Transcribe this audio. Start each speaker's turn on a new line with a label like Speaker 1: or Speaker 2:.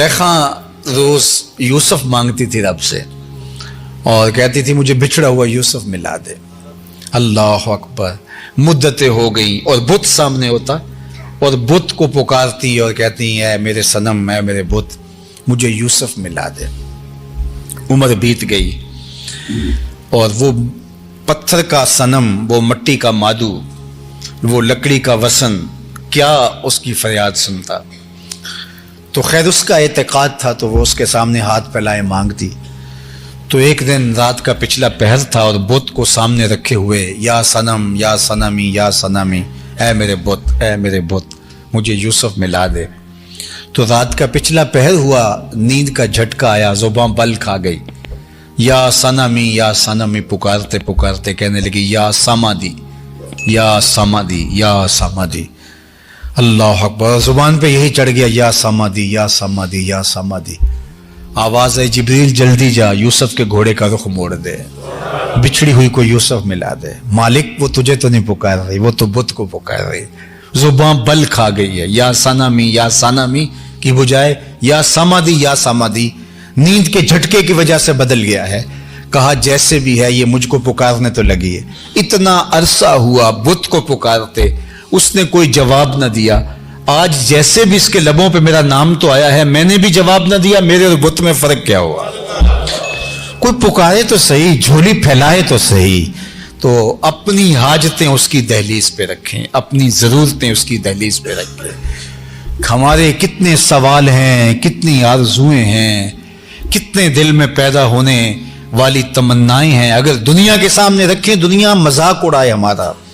Speaker 1: زلیخا روز یوسف مانگتی تھی رب سے اور کہتی تھی مجھے بچھڑا ہوا یوسف ملا دے۔ اللہ اکبر، مدتیں ہو گئیں اور بت سامنے ہوتا اور بت کو پکارتی اور کہتی اے میرے صنم، اے میرے بت، مجھے یوسف ملا دے۔ عمر بیت گئی اور وہ پتھر کا صنم، وہ مٹی کا مادو، وہ لکڑی کا وسن کیا اس کی فریاد سنتا۔ تو خیر اس کا اعتقاد تھا تو وہ اس کے سامنے ہاتھ پھیلائے مانگتی۔ تو ایک دن رات کا پچھلا پہر تھا اور بت کو سامنے رکھے ہوئے یا صنم یا صنمی یا صنمی، اے میرے بت، اے میرے بت، مجھے یوسف ملا دے۔ تو رات کا پچھلا پہر ہوا، نیند کا جھٹکا آیا، زباں بل کھا گئی، یا صنمی پکارتے پکارتے کہنے لگی یا سمادی، یا سمادی، یا سمادی۔ اللہ اکبر، زبان پہ یہی چڑھ گیا، یا سمادی، یا سمادی، یا سمادی۔ آواز ہے جبریل جلدی جا، یوسف کے گھوڑے کا رخ موڑ دے، بچھڑی ہوئی کو یوسف ملا دے۔ مالک وہ تجھے تو نہیں پکار رہی، وہ تو بت کو پکار رہی۔ زباں بل کھا گئی ہے، یا سنمی کی بجائے یا سمادی، نیند کے جھٹکے کی وجہ سے بدل گیا ہے۔ کہا جیسے بھی ہے یہ مجھ کو پکارنے تو لگی ہے۔ اتنا عرصہ ہوا بت کو پکارتے، اس نے کوئی جواب نہ دیا۔ آج جیسے بھی اس کے لبوں پہ میرا نام تو آیا ہے، میں نے بھی جواب نہ دیا، میرے اور بت میں فرق کیا ہوا؟ کوئی پکارے تو صحیح، جھولی پھیلائے تو صحیح۔ تو اپنی حاجتیں اس کی دہلیز پہ رکھیں، اپنی ضرورتیں اس کی دہلیز پہ رکھیں۔ ہمارے کتنے سوال ہیں، کتنی آرزوئیں ہیں، کتنے دل میں پیدا ہونے والی تمنائیں ہیں، اگر دنیا کے سامنے رکھیں، دنیا مذاق اڑائے ہمارا۔